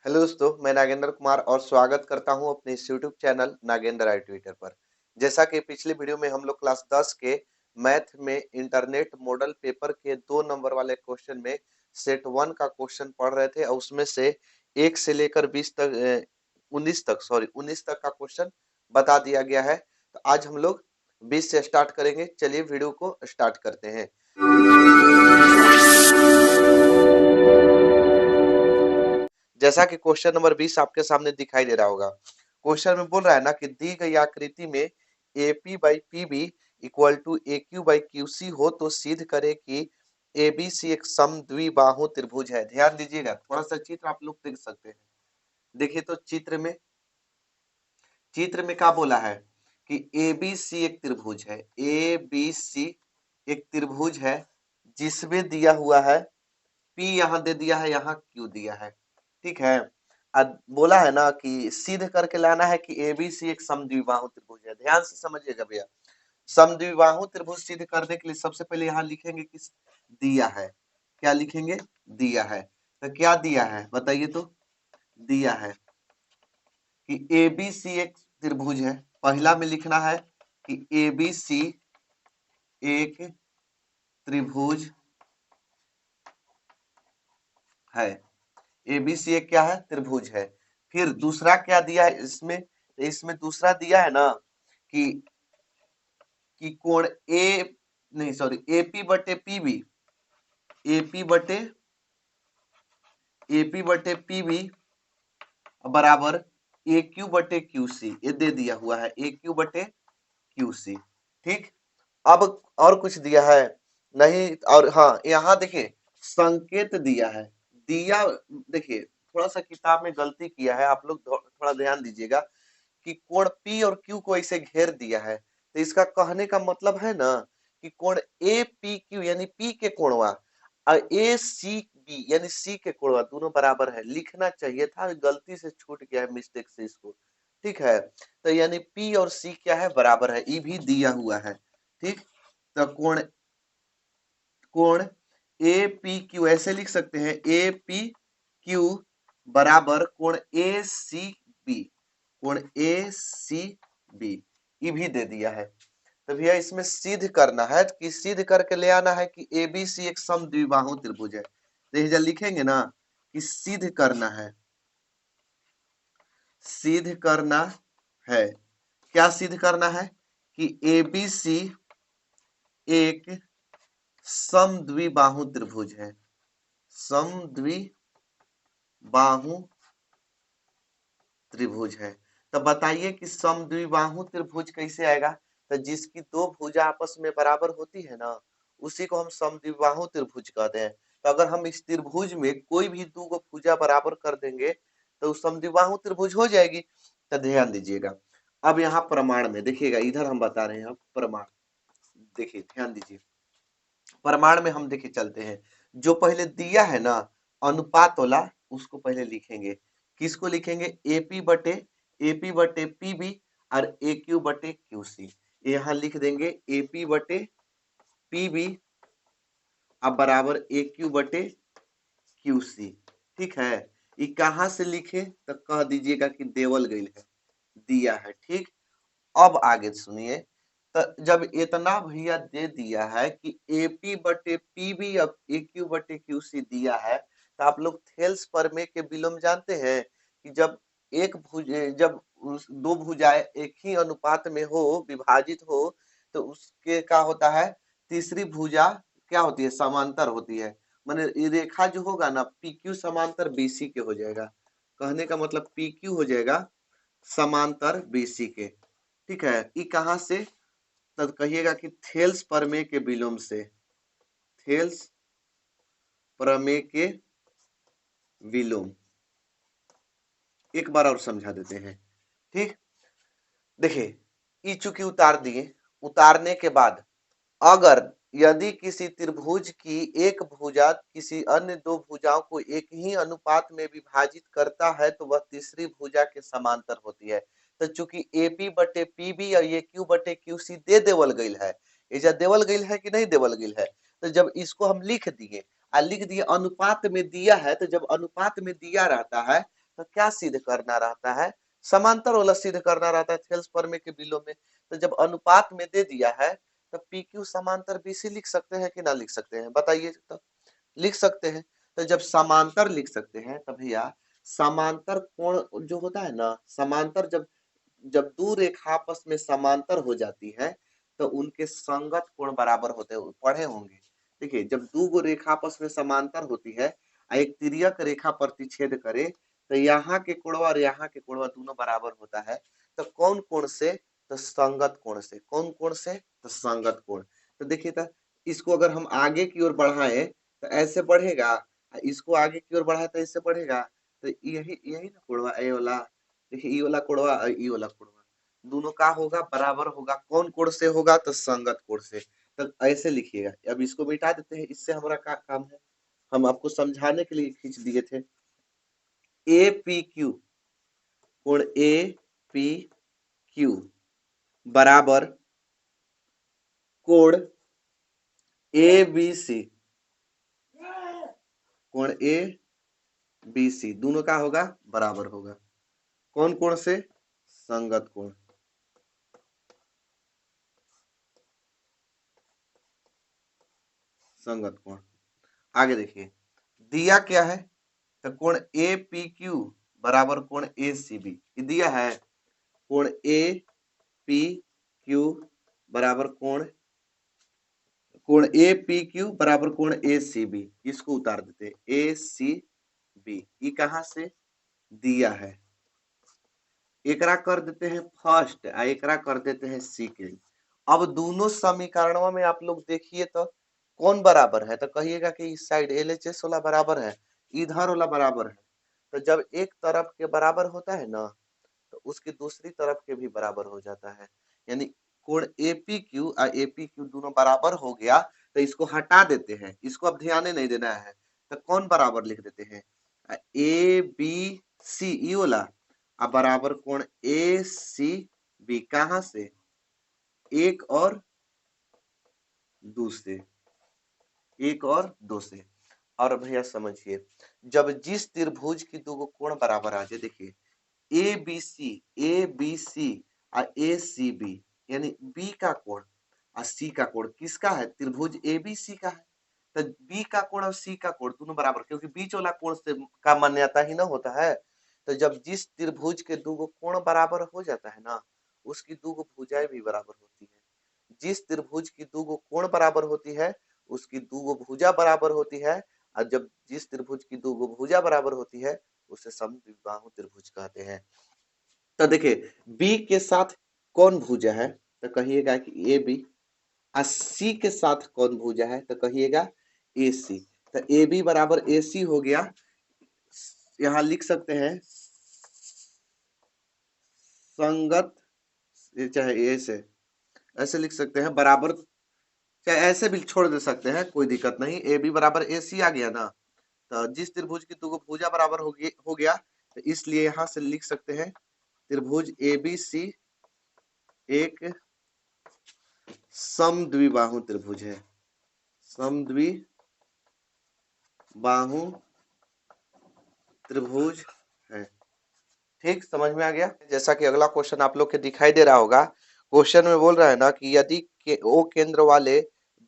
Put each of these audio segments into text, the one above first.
Hello दोस्तों, मैं नागेंद्र कुमार और स्वागत करता हूं अपने इस यूट्यूब चैनल नागेंद्र आई ट्विटर पर। जैसा कि पिछले वीडियो में हम लोग क्लास 10 के मैथ में इंटरनेट मॉडल पेपर के 2 नंबर वाले क्वेश्चन में सेट 1 का क्वेश्चन पढ़ रहे थे और उसमें से 1 से लेकर 20 तक 19 तक का क्वेश्चन बता दिया गया है। तो आज हम लोग 20 से स्टार्ट करेंगे। चलिए वीडियो को स्टार्ट करते हैं। जैसा कि क्वेश्चन नंबर 20 आपके सामने दिखाई दे रहा होगा। क्वेश्चन में बोल रहा है ना कि दी गई आकृति में AP by PB equal to AQ by QC हो तो सिद्ध करे कि ABC एक समद्विबाहु त्रिभुज है। ध्यान दीजिएगा, थोड़ा सा चित्र आप लोग देख सकते हैं। देखिए तो चित्र में क्या बोला है कि ABC एक त्रिभुज है। ABC एक त्रिभुज है जिसमें दिया हुआ है P, यहां दे दिया है, यहाँ Q दिया है। ठीक है। बोला है ना कि सिद्ध करके लाना है कि एबीसी एक समद्विबाहु त्रिभुज है। ध्यान से समझिएगा भैया। समद्विबाहु त्रिभुज सिद्ध करने के लिए सबसे पहले यहाँ लिखेंगे कि दिया है। क्या लिखेंगे? दिया है। तो क्या दिया है बताइए तो? दिया है कि एबीसी एक त्रिभुज है। पहला में लिखना है कि एबीसी एक त्रिभुज है। एबीसी एक क्या है? त्रिभुज है। फिर दूसरा क्या दिया है इसमें दूसरा दिया है ना कि कोण एपी बटे पीबी, एपी बटे पीबी बराबर ए क्यू बटे क्यूसी। ये दे दिया हुआ है ए क्यू बटे क्यूसी। ठीक। अब और कुछ दिया है नहीं? और हाँ, यहाँ देखिए संकेत दिया है। देखिए थोड़ा सा किताब में गलती किया है, आप लोग थोड़ा ध्यान दीजिएगा कि कोण P और Q को ऐसे घेर दिया है। तो इसका कहने का मतलब है ना कि कोण ए पी क्यू यानी P के कोणवा और ए सी बी यानी C के कोणवा दोनों बराबर है। लिखना चाहिए था, गलती से छूट गया है, मिस्टेक से इसको। ठीक है। तो यानी P और C क्या है? बराबर है। ई भी दिया हुआ है। ठीक। तो कोण कोण ए पी क्यू ऐसे लिख सकते हैं, ए पी क्यू बराबर कोण ए सी बी, कोण ए सी बी। ये भी दे दिया है। तो भैया इसमें सिद्ध करना है कि सिद्ध करके ले आना है कि एबीसी एक समद्विबाहु त्रिभुज है। तो ये लिखेंगे ना कि सिद्ध करना है, सिद्ध करना है। क्या सिद्ध करना है? कि एबीसी एक समद्विबाहु त्रिभुज है। समद्विबाहु त्रिभुज है। तो बताइए कि समद्विबाहु त्रिभुज कैसे आएगा? तो जिसकी दो भुजा आपस में बराबर होती है ना, उसी को हम समद्विबाहु त्रिभुज कहते हैं। तो अगर हम इस त्रिभुज में कोई भी दो को भुजा बराबर कर देंगे तो समद्विबाहु त्रिभुज हो जाएगी। तो ध्यान दीजिएगा। अब यहाँ प्रमाण में देखिएगा, इधर हम बता रहे हैं प्रमाण। देखिए ध्यान दीजिए, प्रमाण में हम देखे चलते हैं। जो पहले दिया है ना अनुपात वाला, उसको पहले लिखेंगे। किसको लिखेंगे? एपी बटे पीबी और ए क्यू बटे क्यूसी। यहाँ लिख देंगे एपी बटे पीबी अब बराबर ए क्यू बटे क्यूसी। ठीक है। ये कहां से लिखे तो कह दीजिएगा कि देवल गई है, दिया है। ठीक। अब आगे सुनिए। तो जब इतना भैया दे दिया है कि एपी बटे पीबी अब ए क्यू बटे क्यूसी दिया है, तो आप लोग थेल्स प्रमेय के विलोम जानते हैं कि जब दो भुजाएं एक ही अनुपात में हो, विभाजित हो, तो उसके क्या होता है? तीसरी भुजा क्या होती है? समांतर होती है। माने ये रेखा जो होगा ना पी क्यू समांतर बीसी के हो जाएगा। कहने का मतलब पी क्यू हो जाएगा समांतर बीसी के। ठीक है। ये कहां से? तब कहिएगा कि थेल्स प्रमेय के विलोम से, थेल्स प्रमेय के विलोम। एक बार और समझा देते हैं। ठीक। देखिए ई चूंकि उतार दिए, उतारने के बाद अगर यदि किसी त्रिभुज की एक भुजा किसी अन्य दो भुजाओं को एक ही अनुपात में विभाजित करता है तो वह तीसरी भुजा के समांतर होती है। तो चूंकि एपी बटे पीबी और ये क्यू बटे क्यूसी दे देवल गई है, ये देवल गई है कि नहीं देवल गई है? तो जब इसको हम लिख दिए अनुपात में दिया है, तो जब अनुपात में दिया रहता है तो क्या सिद्ध करना रहता है, समांतर वाला सिद्ध करना रहता है थेल्स प्रमेय के बिलो में। तो जब अनुपात में दे दिया है तो पी क्यू समांतर बीसी लिख सकते हैं कि ना लिख सकते हैं, बताइए। तो लिख सकते हैं। तो जब समांतर लिख सकते हैं तो भैया समांतर कोण जो होता है ना, समांतर जब जब दो रेखा आपस में समांतर हो जाती है तो उनके संगत कोण बराबर होते हैं, पढ़े होंगे। देखिए जब दो गो रेखा आपस में समांतर होती है और एक तिर्यक रेखा प्रतिच्छेद करे तो यहाँ के कोणवा और यहाँ के कोणवा दोनों बराबर होता है। तो कौन कोण से, तो संगत कोण से। कौन कोण से, तो संगत कोण। तो देखिए तो इसको अगर हम आगे की ओर बढ़ाएं तो ऐसे बढ़ेगा, इसको आगे की ओर बढ़ाए तो ऐसे बढ़ेगा। तो यही यही ना कोणवा ए वाला, देखिए ई वाला कोणवा और ई वाला कोणवा दोनों का होगा, बराबर होगा। कौन कोण से होगा, तो संगत कोण से। तो ऐसे लिखिएगा। अब इसको मिटा देते हैं, इससे हमारा क्या काम है, हम आपको समझाने के लिए खींच दिए थे। ए पी क्यू, कोण ए पी क्यू बराबर कोण ए बी सी, कोण ए बी सी दोनों का होगा, बराबर होगा। कौन कोण से, संगत कोण। संगत कोण। आगे देखिए दिया क्या है, तो कोण ए पी क्यू बराबर कोण ए सी बी दिया है। कोण ए पी क्यू बराबर कोण ए पी क्यू बराबर कोण ए सी बी, इसको उतार देते हैं ए सी बी। ये कहां से दिया है, एकरा कर देते हैं फर्स्ट, एकरा कर देते हैं सेकेंड। अब दोनों समीकरणों में आप लोग देखिए तो कौन बराबर है, तो कहिएगा कि इस साइड एलएचएस वाला बराबर है, इधर वाला बराबर है। तो जब एक तरफ के बराबर होता है ना तो उसकी दूसरी तरफ के भी बराबर हो जाता है। यानी कोण एपी क्यू और एपी क्यू दोनों बराबर हो गया तो इसको हटा देते हैं, इसको अब ध्यान नहीं देना है। तो कौन बराबर लिख देते हैं, ए बी सी ई वाला अब बराबर कोण ए सी बी, कहां से, एक और दो से, एक और दो से। और भैया समझिए जब जिस त्रिभुज की दो कोण बराबर आ जाए, देखिए ए बी सी और ए सी बी, यानी बी का कोण और सी का कोण किसका है, त्रिभुज ए बी सी का है। तो बी का कोण और सी का कोण दोनों बराबर, क्योंकि बीच वाला कोण से का मान्यता ही ना होता है। तो जब जिस त्रिभुज के दो कोण बराबर हो जाता है ना उसकी दो भुजाएं भी बराबर होती है। जिस त्रिभुज की दो कोण बराबर होती है उसकी दो भुजा बराबर होती है। और जब जिस त्रिभुज की दो भुजा बराबर होती है उसे समद्विबाहु त्रिभुज कहते हैं। तो देखिए बी के साथ कौन भुजा है, तो कहिएगा कि ए बी। और सी के साथ कौन भुजा है, तो कहिएगा ए सी। तो ए बी बराबर ए सी हो गया। यहां लिख सकते हैं संगत, चाहे ऐसे ऐसे लिख सकते हैं बराबर, चाहे ऐसे भी छोड़ दे सकते हैं, कोई दिक्कत नहीं। ए बी बराबर ए सी आ गया ना, तो जिस त्रिभुज की दो भुजा बराबर हो गया तो इसलिए यहां से लिख सकते हैं त्रिभुज ए बी सी एक समद्विबाहु त्रिभुज है। समद्विबाहु त्रिभुज है। ठीक समझ में आ गया। जैसा कि अगला क्वेश्चन आप लोग के दिखाई दे रहा होगा, क्वेश्चन में बोल रहा है ना कि यदि ओ केंद्र वाले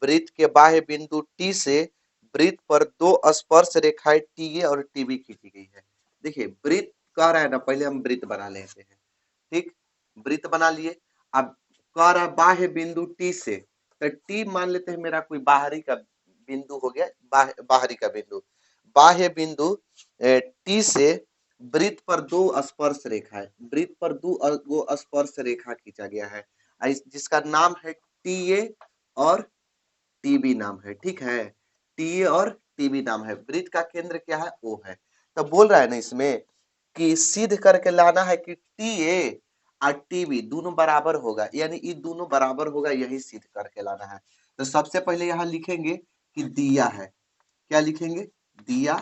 वृत्त के बाह्य बिंदु टी से वृत्त पर दो स्पर्श रेखाएं टी ए और टीबी खींची गई है। देखिए वृत्त कह रहा है ना, पहले हम वृत्त बना लेते हैं। ठीक, वृत्त बना लिए। अब कह रहा है बाह्य बिंदु टी से, तो टी मान लेते हैं मेरा कोई बाहरी का बिंदु हो गया, बाहरी का बिंदु। बाह्य बिंदु टी से वृत्त पर दो स्पर्श रेखा है, वृत्त पर दो स्पर्श रेखा खींचा गया है जिसका नाम है टी ए और टीबी नाम है। ठीक है, टी ए और टीबी नाम है। वृत्त का केंद्र क्या है, ओ है। तो बोल रहा है ना इसमें कि सिद्ध करके लाना है कि टी ए और टीबी दोनों बराबर होगा, यानी ये दोनों बराबर होगा, यही सिद्ध करके लाना है। तो सबसे पहले यहाँ लिखेंगे कि दिया है। क्या लिखेंगे, दिया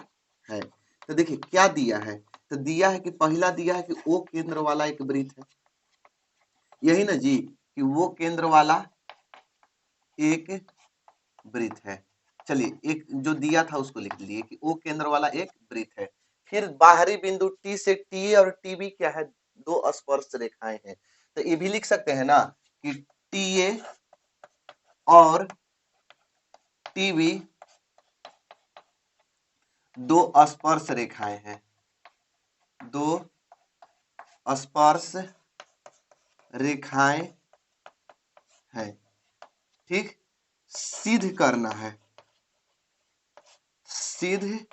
है। तो देखिए क्या दिया है, तो दिया है कि पहला दिया है कि ओ केंद्र वाला एक वृत्त है, यही ना जी, कि वो केंद्र वाला एक वृत्त है। चलिए एक जो दिया था उसको लिख लीजिए कि ओ केंद्र वाला एक वृत्त है। फिर बाहरी बिंदु टी से टी और टीबी क्या है, दो स्पर्श रेखाएं हैं। तो ये भी लिख सकते हैं ना कि टी ए और टीबी दो स्पर्श रेखाएं हैं, दो स्पर्श रेखाएं हैं। ठीक, सिद्ध करना है, सिद्ध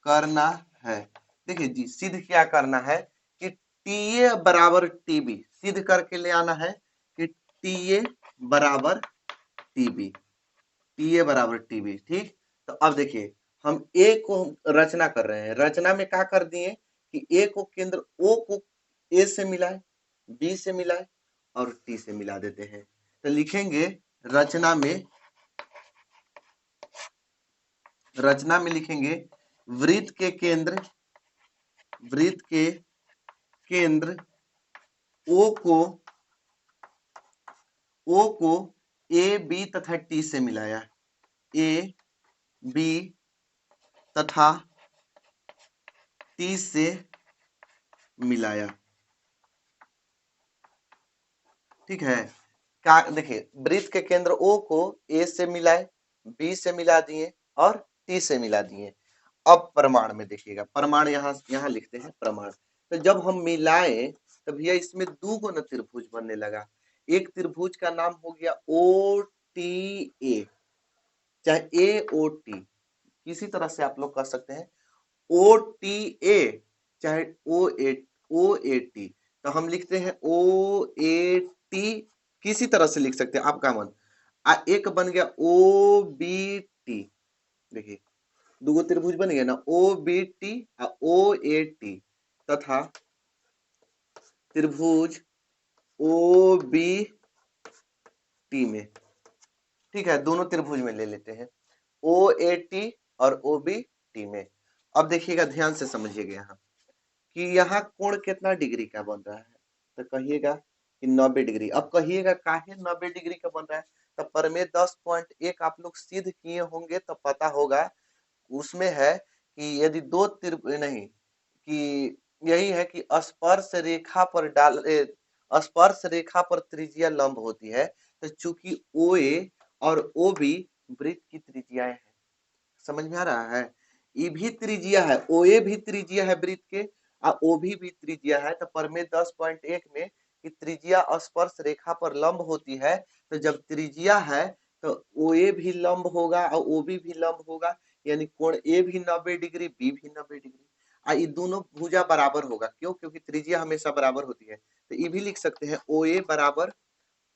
करना है। देखिए जी, सिद्ध क्या करना है कि टी ए बराबर टीबी, सिद्ध करके ले आना है कि टी ए बराबर टीबी, टी ए बराबर टीबी। ठीक, तो अब देखिए हम ए को रचना कर रहे हैं, रचना में क्या कर दिए कि ए को केंद्र ओ को ए से मिलाए, बी से मिलाए और टी से मिला देते हैं। तो लिखेंगे रचना में, रचना में लिखेंगे वृत्त के केंद्र, वृत्त के केंद्र ओ को ए बी तथा टी से मिलाया, ए बी तथा टी से मिलाया। ठीक है, क्या देखिए वृत्त के केंद्र ओ को ए से मिलाए, बी से मिला दिए और टी से मिला दिए। अब प्रमाण में देखिएगा, प्रमाण यहाँ यहाँ लिखते हैं प्रमाण। तो जब हम मिलाए तो भैया इसमें दो गो न त्रिभुज बनने लगा। एक त्रिभुज का नाम हो गया ओ टी ए, चाहे ए ओ टी, किसी तरह से आप लोग कह सकते हैं, ओ टी ए चाहे ओ ए टी। तो हम लिखते हैं ओ ए टी, किसी तरह से लिख सकते हैं आपका मन। एक बन गया ओ बी टी, देखिए दो त्रिभुज बन गया ना, ओ बी टी और ओ ए टी, तथा त्रिभुज ओ बी टी में। ठीक है, दोनों त्रिभुज में ले लेते हैं, ओ ए टी और ओ बी टी में। अब देखिएगा ध्यान से समझिएगा यहाँ कि यहाँ कोण कितना डिग्री का बन रहा है, तो कहिएगा कि 90 डिग्री। अब कहिएगा काहे 90 डिग्री का बन रहा है, तो प्रमेय 10.1 आप लोग सिद्ध किए होंगे तो पता होगा, उसमें है कि यदि दो नहीं, कि यही है कि स्पर्श रेखा पर स्पर्श रेखा पर त्रिज्या लंब होती है। तो चूंकि ओ ए और ओ बी वृत्त की त्रिज्याएं हैं, समझ में आ रहा है, ये भी त्रिज्या है, ओ ए भी त्रिज्या है वृत्त के और ओ भी त्रिज्या है। तो प्रमेय 10.1 में कि त्रिज्या स्पर्श रेखा पर लंब होती है, तो जब त्रिज्या है तो ओ ए भी लंब होगा और ओ भी लंब होगा, यानी कोण ए भी 90 डिग्री, बी भी 90 डिग्री। ये दोनों भुजा बराबर होगा, क्यों, क्योंकि त्रिज्या हमेशा बराबर होती है। तो ये भी लिख सकते हैं ओ ए बराबर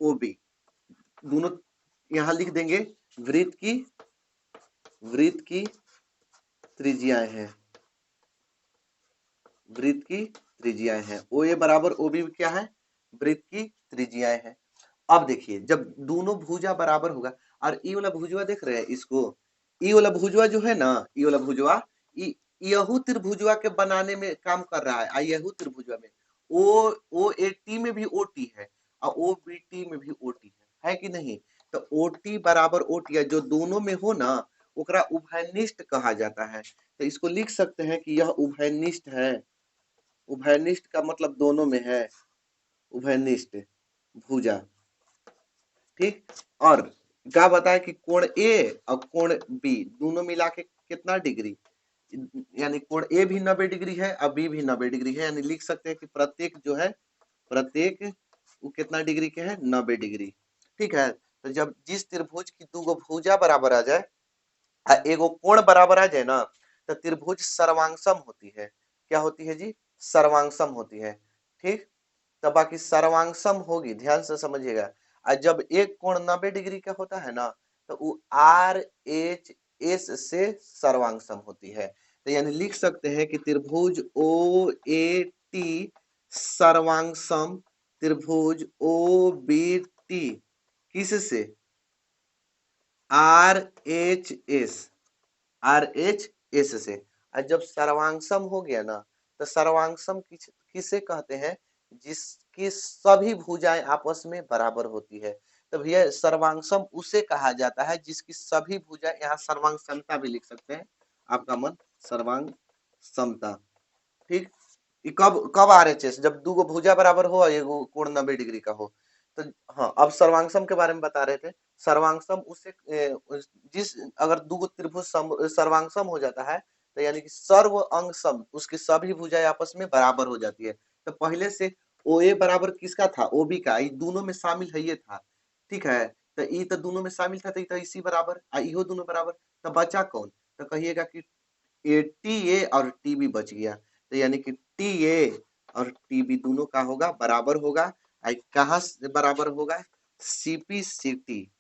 ओ बी, दोनों यहाँ लिख देंगे वृत्त की त्रिज्याएं हैं, वृत्त की त्रिज्याएं हैं। ओ ए बराबर ओ बी क्या है, वृत्त की त्रिज्याएं हैं। अब देखिए जब दोनों भुजा बराबर होगा, और ये वाला भुजवा देख रहे हैं इसको, ये वाला भुजवा जो है ना, ये वाला भुजवा यहू त्रिभुजवा के बनाने में काम कर रहा है। यहू त्रिभुजवा में ओ ए टी में भी ओ टी है और ओ बी टी में भी ओ टी है कि नहीं। तो ओ टी बराबर ओ टी है, जो दोनों में हो ना ओकरा उभयनिष्ठ कहा जाता है। तो इसको लिख सकते हैं कि यह उभयनिष्ठ है, उभयनिष्ठ का मतलब दोनों में है, उभयनिष्ठ भुजा। ठीक, और क्या बताया कि कोण ए और कोण बी दोनों मिला के कितना डिग्री, यानी कोण ए भी 90 डिग्री है और बी भी 90 डिग्री है, यानी लिख सकते हैं कि प्रत्येक जो है, प्रत्येक वो कितना डिग्री के है, 90 डिग्री। ठीक है, तो जब जिस त्रिभुज की दो भुजा बराबर आ जाए, एगो कोण बराबर आ जाए ना, तो त्रिभुज सर्वांगसम होती है। क्या होती है जी, सर्वांगसम होती है। ठीक, तो बाकी सर्वांगसम होगी, ध्यान से समझिएगा। और जब एक कोण 90 डिग्री का होता है ना, तो वो आर एच एस से सर्वांगसम होती है। तो यानी लिख सकते हैं कि त्रिभुज ओ ए टी सर्वांगसम त्रिभुज ओ बी टी किससे, R H S, R H S से। और जब सर्वांगसम हो गया ना, तो सर्वांगसम किसे कहते हैं, जिसकी सभी भुजाएं आपस में बराबर होती है। तो भैया सर्वांगसम उसे कहा जाता है जिसकी सभी भुजाएं, यहाँ सर्वांग समता भी लिख सकते हैं आपका मन, सर्वांग समता। ठीक, ये कब कब RHS, जब दो भुजा बराबर हो, एगो कोण 90 डिग्री का हो। तो हाँ, अब सर्वांगसम के बारे में बता रहे थे। सर्वांगसम उससे जिस अगर दो त्रिभुज सर्वांगसम हो जाता है, तो यानी कि सर्व अंग सम, उसकी सभी भुजाएं आपस में बराबर हो जाती है। तो पहले से OA बराबर किसका था, OB का, ये दोनों में शामिल है, ये था। ठीक है, तो ये तो दोनों में शामिल था, तो इसी बराबर, इहो दोनों बराबर। तो बचा कौन, तो कहिएगा कि TA और TB बच गया। तो यानी कि TA और TB दोनों का होगा, बराबर होगा। कहाँ से बराबर होगा, CPCT,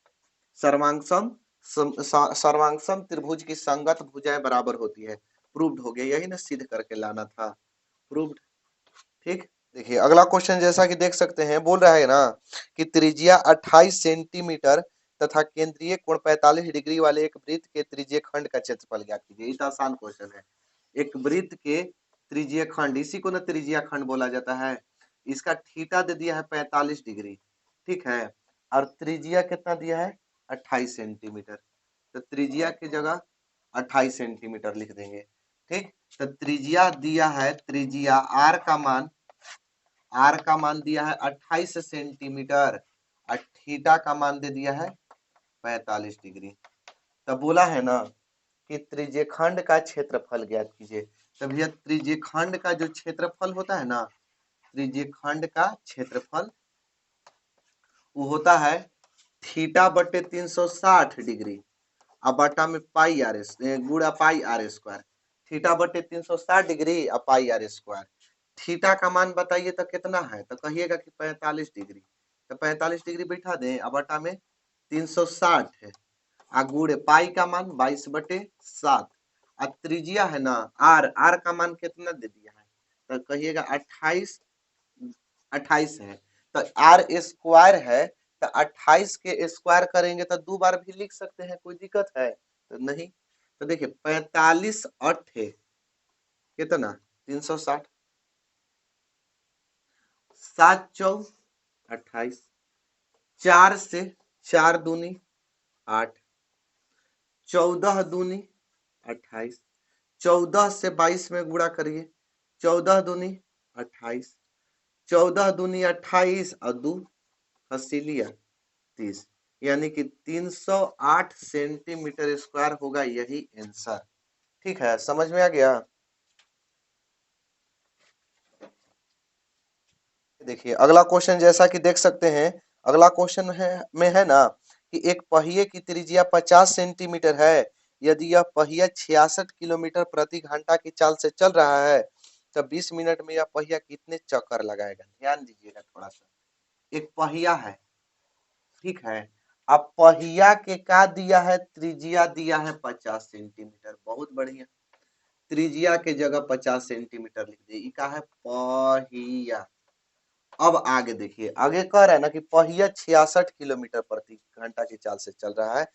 सर्वांगसम सर्वांगसम त्रिभुज की संगत भुजाएं बराबर होती है। प्रूव्ड हो गया, यही ना सिद्ध करके लाना था, प्रूव्ड। ठीक, देखिए अगला क्वेश्चन, जैसा कि देख सकते हैं, बोल रहा है ना कि त्रिज्या 28 सेंटीमीटर तथा केंद्रीय कोण 45 डिग्री वाले एक वृत्त के त्रिज्यीय खंड का क्षेत्रफल ज्ञात कीजिए। ये तो आसान क्वेश्चन है। एक वृत्त के त्रिज्यीय खंड, इसी को ना त्रिज्यीय खंड बोला जाता है। इसका थीटा दे दिया है 45 डिग्री, ठीक है, और त्रिज्या कितना दिया है, 28 सेंटीमीटर। तो त्रिज्या की जगह 28 सेंटीमीटर लिख देंगे। ठीक, तो त्रिज्या दिया है, त्रिज्या आर का मान दिया है 28 सेंटीमीटर, और थीटा का मान दे दिया है 45 डिग्री। तब बोला है ना कि त्रिज्यखंड का क्षेत्रफल ज्ञात कीजिए। तो भैया त्रिज्यखंड का जो क्षेत्रफल होता है ना, त्रिज्यखंड का क्षेत्रफल वो होता है थीटा बटे 360 डिग्री, अब बटा में पाई आर एस गुड़ा पाई आर स्क्वायर। थीटा बटे 360 डिग्री और पाई आर स्क्वायर। थीटा का मान बताइए तो कितना है, तो कहिएगा कि 45 डिग्री। तो 45 डिग्री बैठा दें, अब बटा में 360 है, आ गुड़े पाई का मान 22/7, और त्रिज्या है ना आर का मान कितना दे दिया है, तो कहिएगा 28 है। तो आर स्क्वायर है, तो 28 के स्क्वायर करेंगे तो 2 बार भी लिख सकते हैं, कोई दिक्कत है तो नहीं। तो देखिए 45 अट्ठे कितना 360, 7 चौ 28, 4 से 4 दूनी 8, 14 दूनी 28, 14 से 22 में गुणा करिए, 14 दूनी 28, 14 दूनी 28 और 2 हसीलिया 30, यानी कि 308 सेंटीमीटर स्क्वायर होगा, यही आंसर। ठीक है, समझ में आ गया। देखिए अगला क्वेश्चन, जैसा कि देख सकते हैं, अगला क्वेश्चन है ना कि एक पहिए की त्रिज्या 50 सेंटीमीटर है, यदि यह पहिया 66 किलोमीटर प्रति घंटा की चाल से चल रहा है, तो 20 मिनट में यह पहिया कितने चक्कर लगाएगा। ध्यान दीजिएगा थोड़ा सा, एक पहिया है, ठीक है, अब पहिया के का दिया है, त्रिज्या दिया है 50 सेंटीमीटर, बहुत बढ़िया। त्रिज्या के जगह 50 सेंटीमीटर लिख दिए, का है पहिया। अब आगे देखिए, आगे कह रहा है ना कि पहिया 66 किलोमीटर प्रति घंटा की चाल से चल रहा है,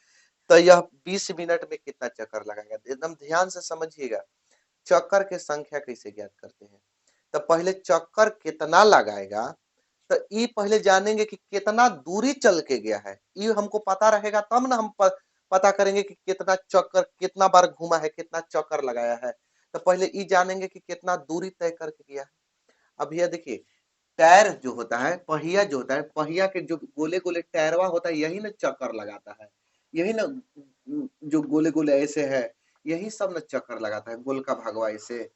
तो यह 20 मिनट में कितना चक्कर लगाएगा। एकदम ध्यान से समझिएगा, चक्कर की संख्या कैसे ज्ञात करते हैं। तो पहले चक्कर कितना लगाएगा, तो ये पहले जानेंगे कि कितना दूरी चल के गया है, ये हमको पता रहेगा तब ना हम पता करेंगे कि कितना चक्कर, कितना बार घूमा है, कितना चक्कर लगाया है। तो पहले ये जानेंगे कि कितना दूरी तय करके गया है। अब यह देखिए, टायर जो होता है, पहिया जो होता है, पहिया के जो गोले गोले टायरवा होता है, यही ना चक्कर लगाता है, यही ना जो गोले गोले ऐसे है, यही सब ना चक्कर लगाता है, गोल का भागवा ऐसे,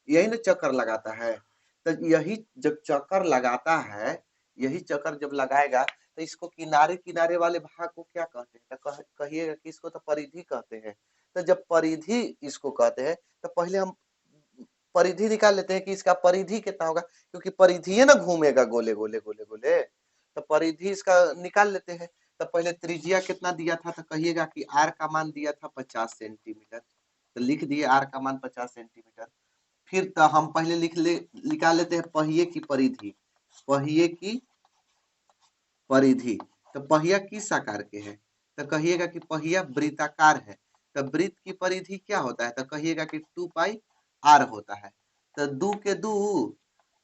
यही ना चक्कर लगाता है। तो यही जब चक्कर लगाता है, यही चक्कर जब लगाएगा, तो इसको किनारे किनारे वाले भाग को क्या कहते हैं, तो कहिएगा कि इसको तो परिधि कहते हैं। तो जब परिधि इसको कहते हैं, तो पहले हम परिधि निकाल लेते हैं कि इसका परिधि कितना होगा, क्योंकि परिधि है ना घूमेगा गोले गोले गोले गोले, तो परिधि इसका निकाल लेते हैं। तो पहले त्रिज्या कितना दिया था, तो कहिएगा कि आर का मान दिया था 50 सेंटीमीटर, तो लिख दिए आर का मान 50 सेंटीमीटर। फिर तो हम पहले निकाल लेते हैं पहिए की परिधि, पहिए की परिधि। तो पहिया किस आकार के है, तो कहिएगा कि पहिया वृत्ताकार है। तो वृत्त की परिधि क्या होता है, तो कहिएगा कि 2 पाई आर होता है। तो 2 के 2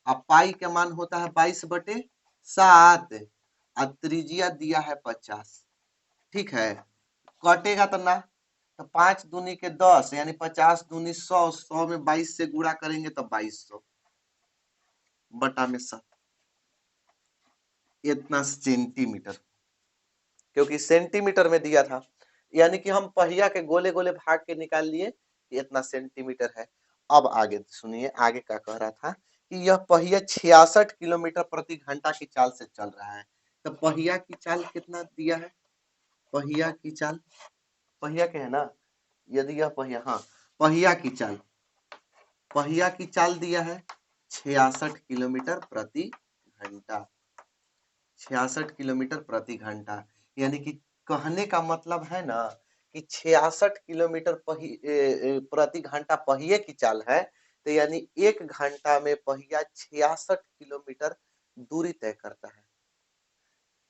और पाई का मान होता है 22/7, और त्रिज्या दिया है 50। ठीक है, कटेगा तो ना, तो 5 दूनी के 10 यानी 50 दूनी 100, 100 में 22 से गुणा करेंगे तो 2200 बटा में 7, इतना सेंटीमीटर, क्योंकि सेंटीमीटर में दिया था। यानी कि हम पहिया के गोले गोले भाग के निकाल लिए कि इतना सेंटीमीटर है। अब आगे सुनिए, आगे क्या कह रहा था कि यह पहिया 66 किलोमीटर प्रति घंटा की चाल से चल रहा है। तो पहिया की चाल कितना दिया है? पहिया की चाल, पहिया के है ना, यदि यह पहिया, हाँ पहिया की चाल, पहिया की चाल दिया है 66 किलोमीटर प्रति घंटा, 66 किलोमीटर प्रति घंटा। यानी कि कहने का मतलब है ना कि 66 किलोमीटर प्रति घंटा पहिए की चाल है, तो यानी 1 घंटा में पहिया 66 किलोमीटर दूरी तय करता है।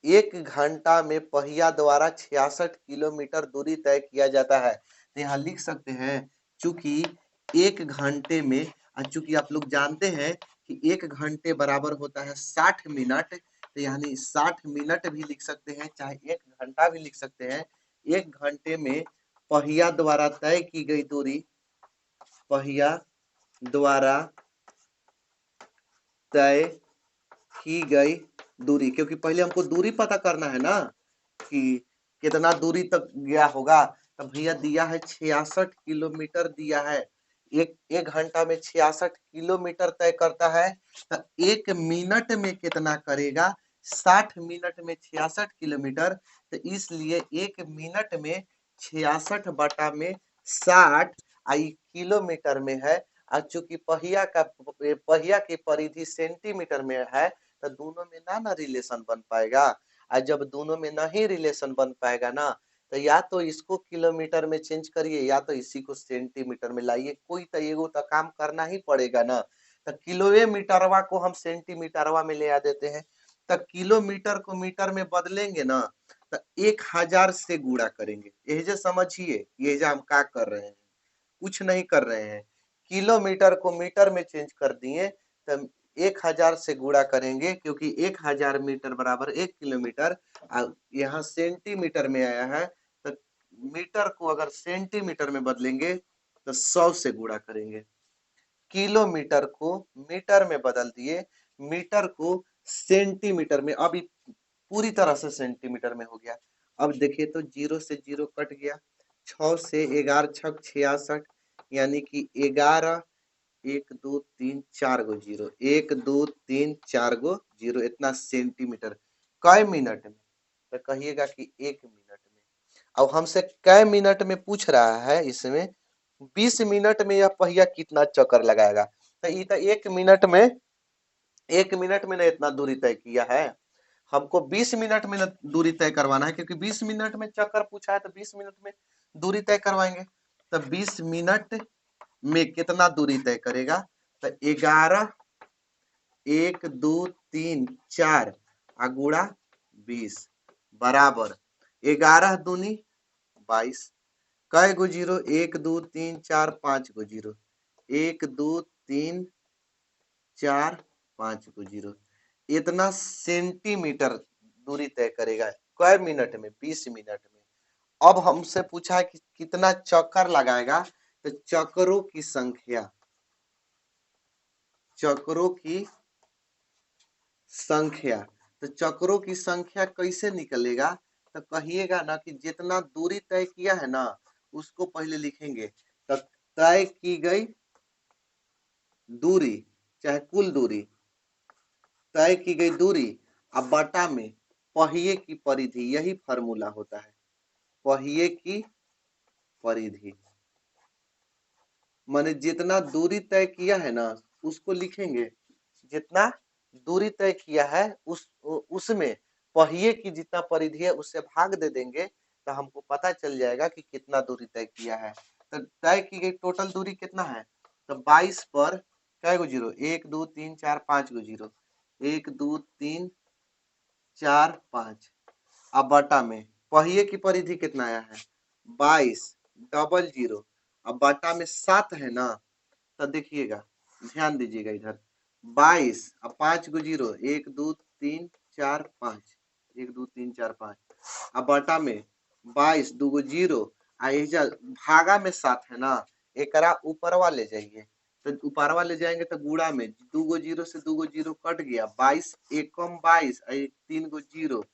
1 घंटा में पहिया द्वारा 66 किलोमीटर दूरी तय किया जाता है। तो यहाँ लिख सकते हैं, चूंकि 1 घंटे में, चूंकि आप लोग जानते हैं कि 1 घंटे बराबर होता है 60 मिनट, तो यानी 60 मिनट भी लिख सकते हैं, चाहे 1 घंटा भी लिख सकते हैं। 1 घंटे में पहिया द्वारा तय की गई दूरी, पहिया द्वारा तय की गई दूरी, क्योंकि पहले हमको दूरी पता करना है ना कि कितना दूरी तक गया होगा। तो भैया दिया है 66 किलोमीटर दिया है, एक घंटा में 66 किलोमीटर तय करता है। तो 1 मिनट में कितना करेगा? 60 मिनट में 66 किलोमीटर, तो इसलिए 1 मिनट में 66 बटा में 60 किलोमीटर में है। और चूंकि पहिया की परिधि सेंटीमीटर में है, तो दोनों में ना रिलेशन बन पाएगा। और जब दोनों में नहीं रिलेशन बन पाएगा ना, तो या तो इसको किलोमीटर में चेंज करिए या तो इसी को सेंटीमीटर में लाइए, कोई तो एगो तो काम करना ही पड़ेगा ना। तो किलोए मीटरवा को हम सेंटीमीटरवा में ले आ देते हैं, तो किलोमीटर को मीटर में बदलेंगे ना, तो 1000 से गुणा करेंगे। यही जो समझिए, ये जो हम क्या कर रहे हैं, कुछ नहीं कर रहे हैं, किलोमीटर को मीटर में चेंज कर दिए, तो 1000 से गुणा करेंगे, क्योंकि 1000 मीटर बराबर 1 किलोमीटर। यहाँ सेंटीमीटर में आया है, तो मीटर को अगर सेंटीमीटर में बदलेंगे तो 100 से गुणा करेंगे। किलोमीटर को मीटर में बदल दिए, मीटर को सेंटीमीटर में, अभी पूरी तरह से सेंटीमीटर में हो गया। अब देखिए तो 0 से 0 कट गया, 6 से 11 छक 66, यानी कि 11, 1 2 3 4 गो जीरो, 1 2 3 4 गो जीरो, इतना सेंटीमीटर कै मिनट में? तो कहिएगा कि 1 मिनट में। अब हमसे कै मिनट में पूछ रहा है, इसमें 20 मिनट में यह पहिया कितना चक्कर लगाएगा। तो ये तो 1 मिनट में ना इतना दूरी तय किया है, हमको 20 मिनट में दूरी तय करवाना है, क्योंकि 20 मिनट में चक्कर पूछा है, तो 20 मिनट में दूरी तय करवाएंगे। तो 20 मिनट में कितना दूरी तय करेगा? तो 11, 1 2 3 4 गुणा 20 बराबर 11 दूनी 22, कै गो जीरो? 1 2 3 4 5 गो जीरो, 1 2 3 4 5 गो जीरो, इतना सेंटीमीटर दूरी तय करेगा कै मिनट में? 20 मिनट में। अब हमसे पूछा है कि कितना चक्कर लगाएगा, तो चक्करों की संख्या, चक्करों की संख्या, तो चक्करों की संख्या कैसे निकलेगा? तो कहिएगा ना कि जितना दूरी तय किया है ना, उसको पहले लिखेंगे। तो तय की गई दूरी, चाहे कुल दूरी, तय की गई दूरी अब बटा में पहिए की परिधि, यही फार्मूला होता है, पहिए की परिधि। माने जितना दूरी तय किया है ना, उसको लिखेंगे, जितना दूरी तय किया है उसमें पहिए की जितना परिधि है उससे भाग दे देंगे, तो हमको पता चल जाएगा कि कितना दूरी तय किया है। तो तय की गई टोटल दूरी कितना है? तो 22 पर कै गो जीरो? 1 2 3 4 5 गो जीरो, 1 2 3 4 5, अब बटा में पहिए की परिधि कितना आया है? 22 डबल जीरो, अब बटा में 7 है ना। तो देखिएगा, ध्यान दीजिएगा इधर, 22 अब 5 गो जीरो, 1 2 3 4 5, 1 2 3 4 5, अब बटा में 22 2 गो जीरो, एजा भागा में 7 है ना, एकरा ऊपरवा ले जाइए, तो ऊपरवा ले जाएंगे तो गुणा में 2 गो जीरो से 2 गो जीरो कट गया, 22 एकम 22 3 गो जीरो।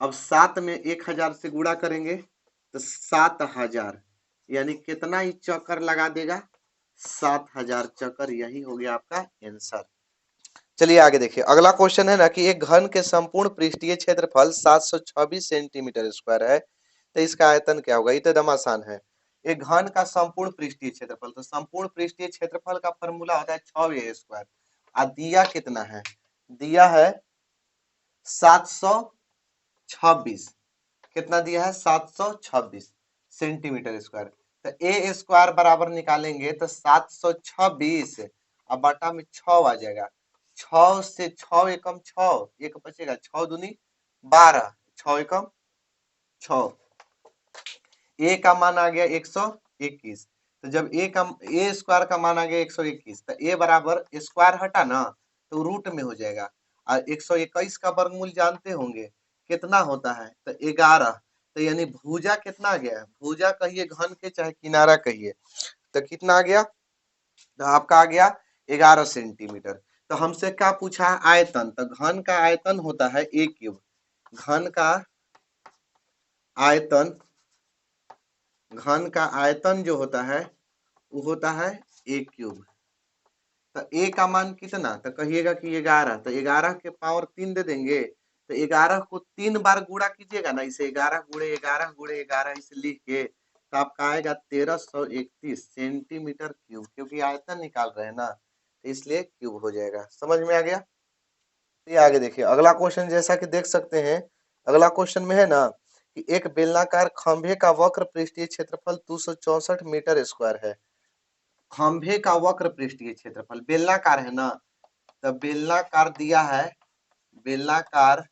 अब 7 में 1000 से गुणा करेंगे तो 7000, यानी कितना ही चक्कर लगा देगा, 7000 चक्कर। यही हो गया आपका आंसर। चलिए आगे देखिए, अगला क्वेश्चन है ना कि एक घन के संपूर्ण पृष्ठीय क्षेत्रफल 726 सेंटीमीटर स्क्वायर है, तो इसका आयतन क्या होगा। ये तो एकदम आसान है। एक घन का संपूर्ण पृष्ठीय क्षेत्रफल, तो संपूर्ण पृष्ठीय क्षेत्रफल का फॉर्मूला होता है 6a स्क्वायर। और दिया कितना है, दिया है 726, कितना दिया है 726 सेंटीमीटर स्क्वायर। तो ए स्क्वायर बराबर निकालेंगे तो 726 अब बटा में 6 आ जाएगा, 6 से 6 एकम 6, एक बचेगा, 6 दूनी 12, 6 एकम 6, ए का मान आ गया 121। तो जब ए स्क्वायर का मान आ गया 121, तो ए बराबर स्क्वायर हटा ना तो रूट में हो जाएगा। और 121 का वर्गमूल जानते होंगे कितना होता है, तो 11। तो यानी भुजा कितना आ गया, भुजा कहिए घन के चाहे किनारा कहिए, तो कितना आ गया, तो आपका आ गया 11 सेंटीमीटर। तो हमसे क्या पूछा है, आयतन। तो घन का आयतन होता है ए क्यूब, घन का आयतन, घन का आयतन जो होता है वो होता है ए क्यूब। तो ए का मान कितना, तो कहिएगा कि 11, तो 11 के पावर 3 दे देंगे, तो 11 को 3 बार गुणा कीजिएगा ना, इसे 11 गुणे 11 गुणे 11 इसे लिख के, तो आपका आएगा 1331 सेंटीमीटर क्यूब, क्योंकि आयतन निकाल रहे हैं ना, तो इसलिए क्यूब हो जाएगा। समझ में आ गया। ये आगे देखिए, अगला क्वेश्चन जैसा कि देख सकते हैं, अगला क्वेश्चन में है ना कि एक बेलनाकार खंभे का वक्र पृष्ठीय क्षेत्रफल 264 मीटर स्क्वायर है। खंभे का वक्र पृष्ठीय क्षेत्रफल, बेलनाकार है ना, तो बेलनाकार दिया है, बेलनाकार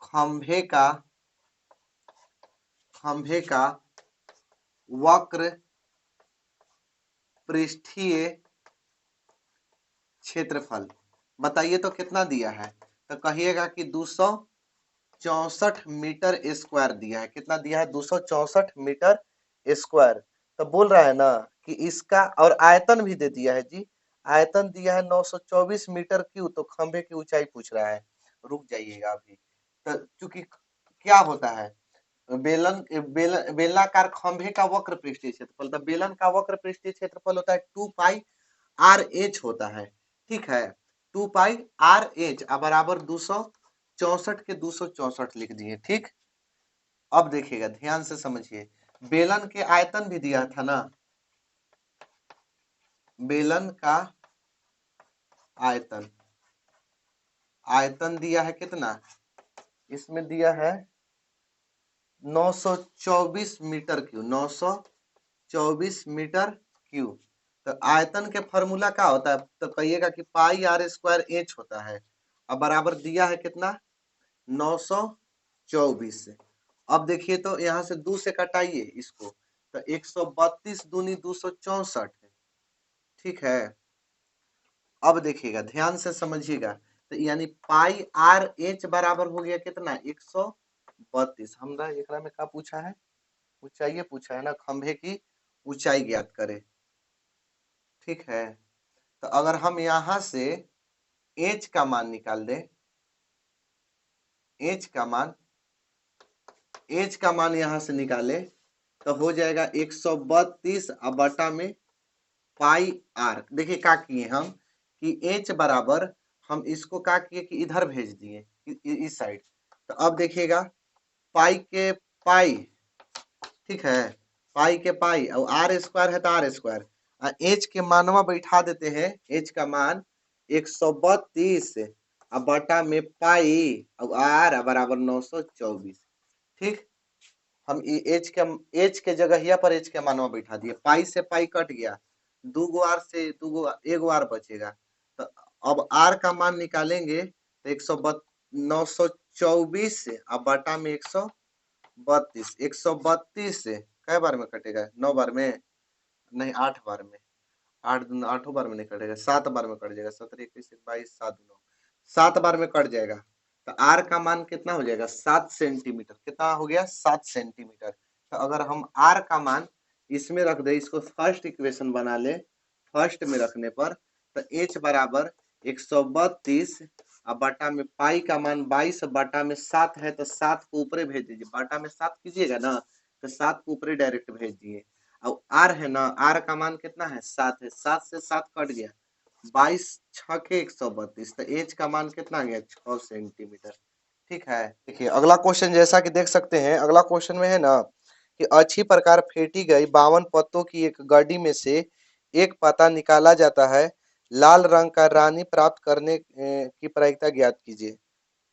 खंभे का, खंभे का वक्र पृष्ठीय क्षेत्रफल बताइए तो कितना दिया है, तो कहिएगा कि 264 मीटर स्क्वायर दिया है। कितना दिया है, 264 मीटर स्क्वायर। तो बोल रहा है ना कि इसका, और आयतन भी दे दिया है जी, आयतन दिया है 924 मीटर क्यूब। तो खंभे की ऊंचाई पूछ रहा है, रुक जाइएगा अभी। तो चूंकि क्या होता है, बेलनाकार खंभे का वक्र पृष्ठीय क्षेत्रफल, तो बेलन का वक्र पृष्ठीय क्षेत्रफल होता है 2 पाई आर एच होता है, ठीक है। 2 पाई आर एच बराबर 264 के 264 लिख दिए, ठीक। अब देखिएगा ध्यान से समझिए, बेलन के आयतन भी दिया था ना, बेलन का आयतन, आयतन दिया है कितना, इसमें दिया है 924 मीटर क्यूब, 924 मीटर क्यूब। तो आयतन के फॉर्मूला क्या होता है, तो कहिएगा कि पाई आर स्क्वायर एच होता है, अब बराबर दिया है कितना 924 से। अब देखिए तो यहाँ से 2 से कटाइए इसको, तो 132 दूनी 264 है, ठीक है। अब देखिएगा ध्यान से समझिएगा, तो यानी पाई आर एच बराबर हो गया कितना 132। हमरा एकरा में क्या पूछा है, ऊंचाई पूछा है ना, खंभे की ऊंचाई ज्ञात करे, ठीक है। तो अगर हम यहां से एच का मान निकाल दें, एच का मान, एच का मान यहां से निकाले तो हो जाएगा 132 बटा में पाई आर। देखिए क्या किए हम कि एच बराबर, हम इसको क्या किए कि इधर भेज दिए इस साइड। तो अब देखिएगा पाई के पाई, ठीक है, पाई के पाई, और आर स्क्वायर है तो आर स्क्वायर, एच के मानवा बैठा देते हैं, एच का मान 132 बटा में पाई और आर बराबर 924, ठीक। हम एच के जगह पर एच के मानवा बैठा दिए, पाई से पाई कट गया, 2 गो आर से 2 गो, 1 गो आर बचेगा। तो अब आर का मान निकालेंगे तो 924 अब बटा में 132, 132 से कै बार में कटेगा, 9 बार में नहीं, 8 बार में, 8 बार में नहीं कटेगा, 7 बार में कट जाएगा, 17 21 22 7 9, 7 बार में कट जाएगा। तो आर का मान कितना हो जाएगा 7 सेंटीमीटर। कितना हो गया 7 सेंटीमीटर। तो अगर हम आर का मान इसमें रख दे, इसको फर्स्ट इक्वेशन बना ले, फर्स्ट में रखने पर तो एच बराबर 132 अब बटा में पाई का मान 22 बटा में 7 है तो 7 को ऊपर भेज दीजिए, बटा में 7 कीजिएगा ना तो 7 को ऊपर डायरेक्ट भेज दिए। अब आर है ना, आर का मान कितना है 7 है, 7 से 7 कट गया 22 छके 132 तो एच का मान कितना आ गया 6 सेंटीमीटर। ठीक है। देखिए अगला क्वेश्चन जैसा कि देख सकते हैं, अगला क्वेश्चन में है ना कि अच्छी प्रकार फेंटी गई 52 पत्तों की एक गड्डी में से एक पत्ता निकाला जाता है, लाल रंग का रानी प्राप्त करने की प्रायिकता ज्ञात कीजिए।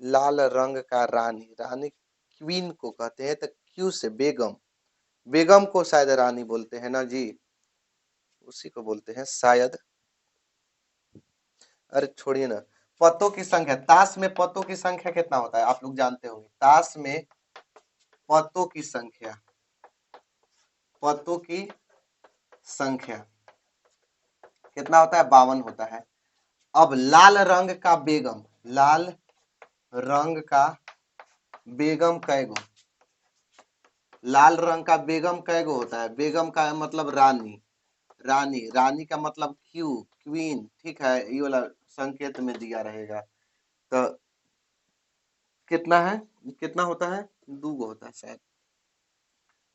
लाल रंग का रानी, रानी क्वीन को कहते हैं, तो क्यू से बेगम, बेगम को शायद रानी बोलते हैं ना जी, उसी को बोलते हैं शायद। अरे छोड़िए ना, पत्तों की संख्या, ताश में पत्तों की संख्या कितना होता है आप लोग जानते होंगे, ताश में पत्तों की संख्या, पत्तों की संख्या कितना होता है 52 होता है। अब लाल रंग का बेगम, लाल रंग का बेगम कैगो, लाल रंग का बेगम कैगो होता है, बेगम का मतलब रानी, रानी, रानी का मतलब क्यू, क्वीन। ठीक है, ये वाला संकेत में दिया रहेगा। तो कितना है, कितना होता है, दूगो होता है शायद,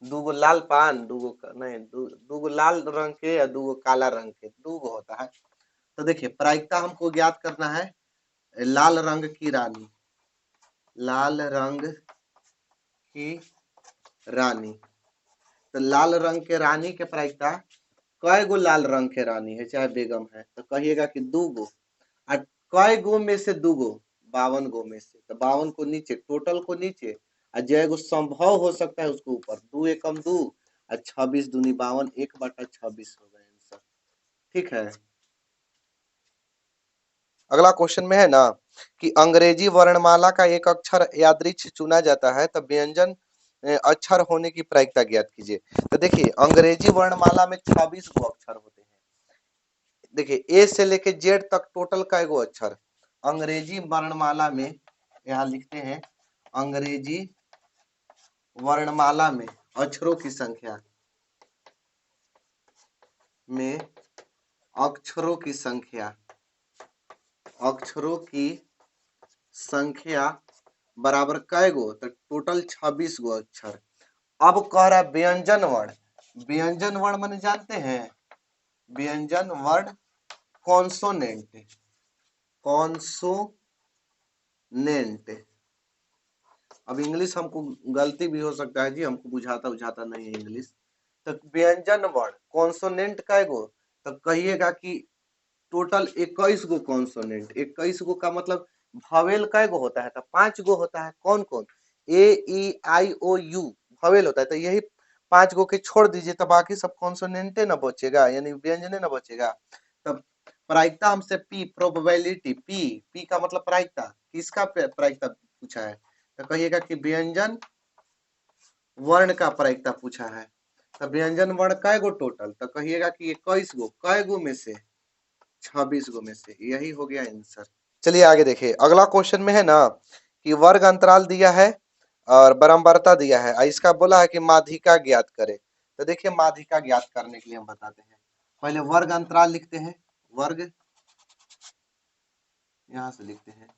दूगो लाल पान, नहीं दूगो लाल रंग के या दूगो काला रंग के, दूगो होता है। तो देखिए प्रायिकता हमको ज्ञात करना है लाल रंग की रानी, लाल रंग की रानी। तो लाल रंग के रानी के प्रायिकता, कय गो लाल रंग के रानी है चाहे बेगम है, तो कहिएगा कि दूगो। और कय गो में से दूगो, 52 गो में से, तो 52 को नीचे, टोटल को नीचे, और जय गो संभव हो सकता है उसको ऊपर, 2 एकम 2 और 26 दूनी 52, 1/26 हो गए आंसर। ठीक है। अगला क्वेश्चन में है ना कि अंग्रेजी वर्णमाला का एक अक्षर यादृच्छ चुना जाता है तब व्यंजन अक्षर होने की प्रायिकता ज्ञात कीजिए। तो देखिए अंग्रेजी वर्णमाला में 26 गो अक्षर होते हैं। देखिए ए से लेके जेड तक टोटल कै गो अक्षर, अंग्रेजी वर्णमाला में यहाँ लिखते हैं, अंग्रेजी वर्णमाला में अक्षरों की संख्या में, अक्षरों की संख्या, अक्षरों की संख्या बराबर कै गो, तो टोटल 26 गो अक्षर। अब कह रहा है व्यंजन वर्ण, व्यंजन वर्ण माने जानते हैं, व्यंजन वर्ण कॉन्सोनेंट, कॉन्सोनेंट। अब इंग्लिश हमको गलती भी हो सकता है जी, हमको बुझाता नहीं है इंग्लिश। तो व्यंजन वर्ण कॉन्सोनेंट कै गो, तो कहिएगा कि टोटल 21 गो कॉन्सोनेंट, 21 गो का मतलब भवेल कै गो होता है, तो 5 गो होता है। कौन कौन, ए ई आई ओ यू भवेल होता है, तो यही 5 गो के छोड़ दीजिए तो बाकी सब कॉन्सोनेंटे ना बचेगा, यानी व्यंजने ना बचेगा। तब प्रायिकता हमसे पी, प्रोबेबिलिटी पी, पी का मतलब प्रायिकता, किसका प्रायिकता पूछा है, तो कहिएगा कि व्यंजन वर्ण का प्रायिकता पूछा है। तो व्यंजन वर्ण कै गो टोटल, तो कहिएगा कि 21 गो, कै गो में से 26 गो में से, यही हो गया आंसर। चलिए आगे देखिए, अगला क्वेश्चन में है ना कि वर्ग अंतराल दिया है और बारंबारता दिया है, इसका बोला है कि माध्यिका ज्ञात करे। तो देखिए माध्यिका ज्ञात करने के लिए हम बताते हैं, पहले वर्ग अंतराल लिखते हैं, वर्ग, यहां से लिखते हैं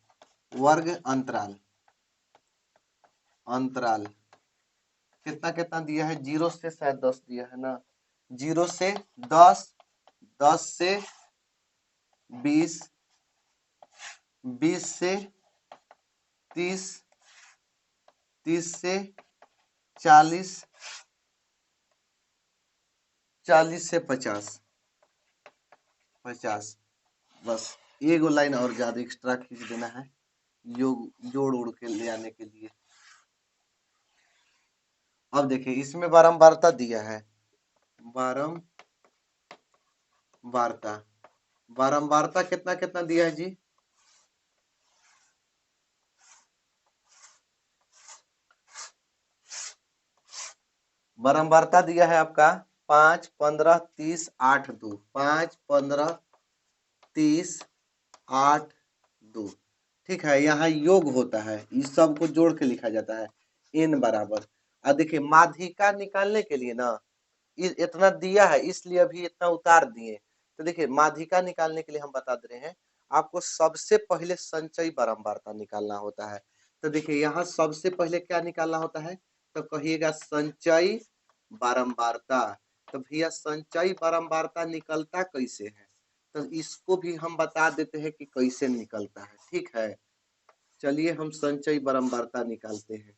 वर्ग अंतराल, अंतराल कितना कितना दिया है, 0 से शायद 10 दिया है ना, 0 से 10, 10 से 20, 20 से 30, 30 से 40, 40 से 50, 50। बस एगो लाइन और ज्यादा एक्स्ट्रा खींच देना है, योग जोड़ उड़ के ले आने के लिए। अब देखिए इसमें बारंबारता दिया है, बारंबारता, बारंबारता कितना कितना दिया है जी, बारंबारता दिया है आपका 5, 15, 30, 8, 2, 5, 15, 30, 8, 2। ठीक है, यहाँ योग होता है, इस सब को जोड़ के लिखा जाता है n बराबर। अब देखिए माध्यिका निकालने के लिए ना इतना दिया है इसलिए अभी इतना उतार दिए। तो देखिए माध्यिका निकालने के लिए हम बता दे रहे हैं आपको सबसे पहले संचयी बारंबारता निकालना होता है। तो देखिए यहाँ सबसे पहले क्या निकालना होता है, तो कहिएगा संचयी बारंबारता। तो भैया संचयी बारंबारता निकलता कैसे है, तो इसको भी हम बता देते हैं कि कैसे निकलता है। ठीक है, चलिए हम संचयी बारंबारता निकालते हैं।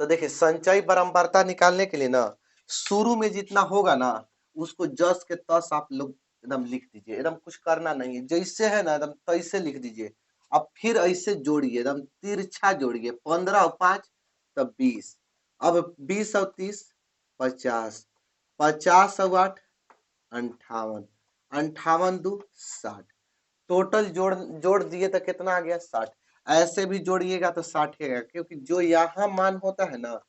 तो देखिए संचयी बारंबारता निकालने के लिए ना शुरू में जितना होगा ना उसको जस के तस आप लोग एकदम लिख दीजिए, एकदम कुछ करना नहीं है, जैसे है ना एकदम तैसे लिख दीजिए। अब फिर ऐसे जोड़िए, एकदम तिरछा जोड़िए, 15 और 5 तब 20। अब 20 और 30 50, 50 और 8 58, 58 दू 60। टोटल जोड़ जोड़ दिए तो कितना आ गया 60। ऐसे भी जोड़िएगा तो 60 आएगा, क्योंकि जो यहाँ मान होता है ना,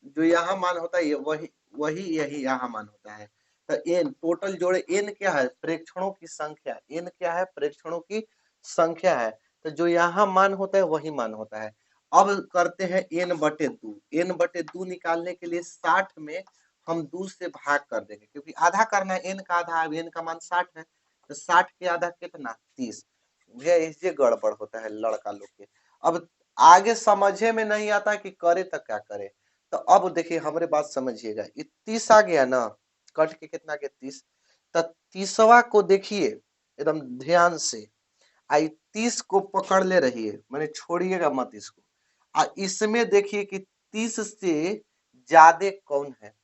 जो यहाँ मान होता है वही वही यही यहाँ मान होता है। तो एन टोटल जोड़े, एन क्या है प्रेक्षणों की संख्या, एन क्या है प्रेक्षणों की संख्या है। तो जो यहाँ मान होता है वही मान होता है। अब करते हैं एन बटे दो। एन बटे दो निकालने के लिए 60 में हम 2 से भाग कर देंगे, क्योंकि आधा करना है, एन का आधा, एन का मान 60 है तो 60 के आधा कितना 30। भैया इससे गड़बड़ होता है लड़का लोग के। अब आगे समझे में नहीं आता कि करे तो क्या करे। तो अब देखिए हमारे बात समझिएगा, ये 30 आ गया ना, कट के कितना गया 30। तो 30वां को देखिए एकदम ध्यान से, आई 30 को पकड़ ले रहिए, मैंने छोड़िएगा मत इसको। इसमें देखिए कि 30 से ज्यादा कौन है।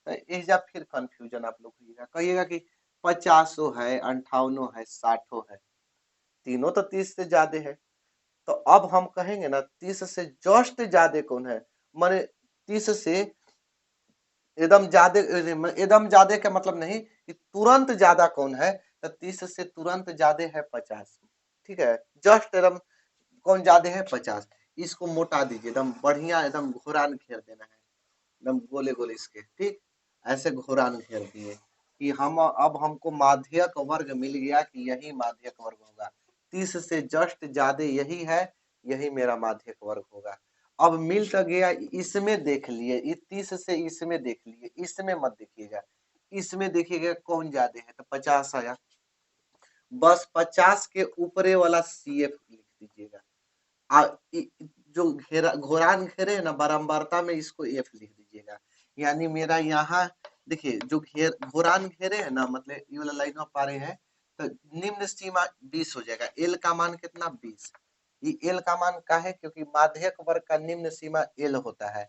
एजा फिर कंफ्यूजन आप लोग होइएगा, कहिएगा कि 50 है, 58 है, 60 है, तीनों तो 30 से ज्यादा है। तो अब हम कहेंगे ना 30 से जस्ट ज्यादा कौन है, माने 30 से एकदम ज्यादा, एकदम ज्यादा का मतलब नहीं कि तुरंत ज्यादा कौन है, तो 30 से तुरंत ज्यादा है 50। ठीक है, जस्ट एकदम कौन ज्यादा है 50। इसको मोटा दीजिए, एकदम बढ़िया, एकदम घोरान घेर देना है, एकदम गोले गोले इसके। ठीक, ऐसे घोरान घेर दिए कि हम अब हमको माध्यक वर्ग मिल गया कि यही माध्यक वर्ग होगा। 30 से जस्ट ज्यादा यही है, यही मेरा माध्यक वर्ग होगा। अब मिल तो गया, इसमें देख लिए, 30 से इसमें देख लिए, इसमें मत देखिएगा, इसमें देखिएगा कौन ज्यादा है, तो 50 आया। बस 50 के ऊपरे वाला CF लिख दीजिएगा। जो घेरा घोरान घेरे है ना बारंबारता में, इसको F लिख दीजिएगा। यानी मेरा यहाँ देखिए जो घोरान घेरे है ना, मतलब ये वाला लाइन में पा रहे हैं, तो निम्न सीमा 20 हो जाएगा। L का मान कितना 20। ये L का मान का है क्योंकि माध्यक वर्ग का निम्न सीमा L होता है।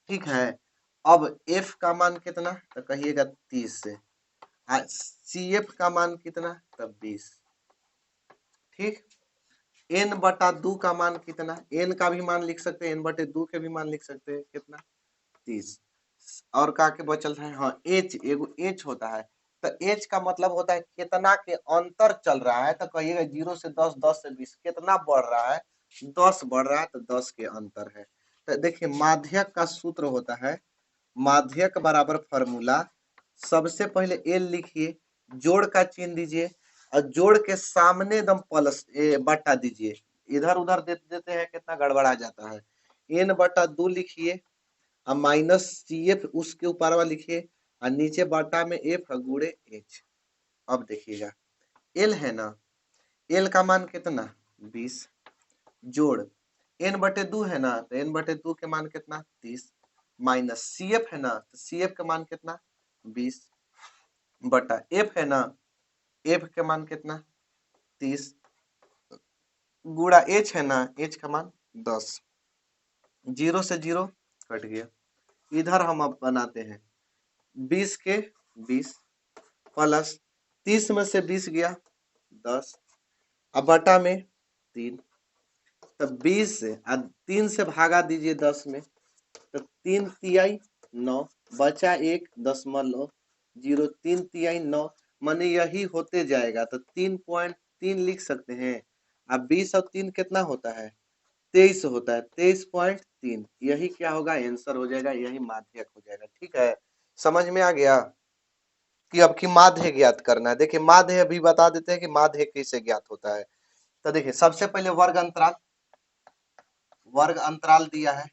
ठीक है, अब F का मान कितना, तो कहिएगा 30 से। CF का मान कितना, तब 20। ठीक, n बटा 2 का मान कितना, n का भी मान लिख सकते हैं, n बटे 2 के भी मान लिख सकते हैं, कितना 30। और का के बचल है, हाँ h, एगो h होता है। तो h का मतलब होता है कितना के अंतर चल रहा है। तो कहिएगा 0 से 10, 10 से 20, कितना बढ़ रहा है, 10 बढ़ रहा है, तो 10 के अंतर है। तो देखिए माध्यक का सूत्र होता है, माध्यक बराबर फॉर्मूला, सबसे पहले एल लिखिए, जोड़ का चिन्ह दीजिए, और जोड़ के सामने एकदम प्लस बटा दीजिए। इधर उधर दे देते हैं कितना गड़बड़ा जाता है। n बटा 2 लिखिए, और माइनस CF उसके ऊपर वाला लिखिए, और नीचे बटा में F गुणे H। अब देखिएगा L है ना, L का मान कितना 20, जोड़ n बटे 2 है ना, तो n बटे 2 के मान कितना 30, माइनस CF है ना, तो CF का मान कितना 20, बटा F है ना, F के मान कितना 30, गुणा H है ना, H का मान 10। 0 से 0 कट गया। इधर हम अब बनाते हैं 20 के 20 प्लस 30 में से 20 गया 10, अब बटा में 3। तो 20 से 3 से भागा दीजिए 10 में, तो 3 तिहाई 9, बचा 1.0, 3 तिहाई 9, माने यही होते जाएगा। तो 3.3 लिख सकते हैं। अब 20 और 3 कितना होता है 23 होता है, 23.3, यही क्या होगा आंसर हो जाएगा, यही माध्यक हो जाएगा। ठीक है, समझ में आ गया कि अब की माध्य ज्ञात करना है। देखिए माध्य अभी बता देते हैं कि माध्य कैसे ज्ञात होता है। तो देखिए सबसे पहले वर्ग अंतराल दिया है,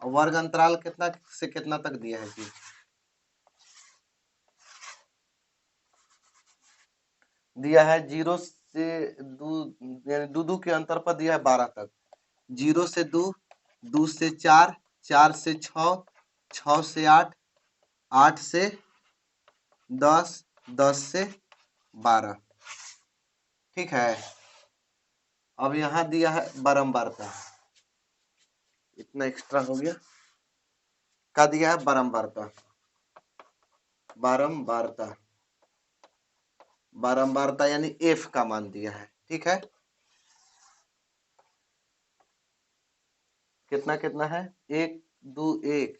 वर्ग अंतराल कितना से कितना तक दिया है जी, दिया है 0 से 2 यानी 2 के अंतर पर दिया है 12 तक, 0 से 2, 2 से 4, 4 से 6, 6 से 8, 8 से 10, 10 से 12। ठीक है, अब यहाँ दिया है बारंबारता, इतना एक्स्ट्रा हो गया, का दिया है बारंबारता, बारंबारता, बारंबारता यानी एफ का मान दिया है। ठीक है, कितना कितना है, 1 2 1,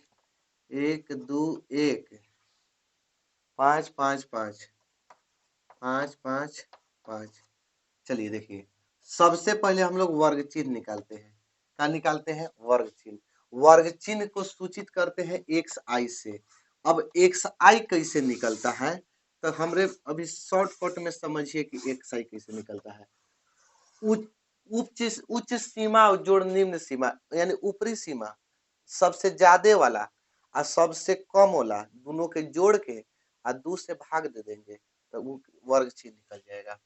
1 2 1, 5 5 5, 5 5 5। चलिए देखिए, सबसे पहले हम लोग वर्ग चिन्ह निकालते हैं। क्या निकालते हैं, वर्ग चिन्ह। वर्ग चिन्ह को सूचित करते हैं एक्स आई से। अब एक्स आई कैसे निकलता है, तो हमरे अभी शॉर्टकट में समझिए कि एक्स आई कैसे निकलता है। उच्च उच्च सीमा और जोड़ निम्न सीमा, यानी ऊपरी सीमा सबसे ज्यादा वाला और सबसे कम वाला दोनों के जोड़ के और 2 से भाग दे देंगे तो वो वर्ग चिन्ह निकल जाएगा।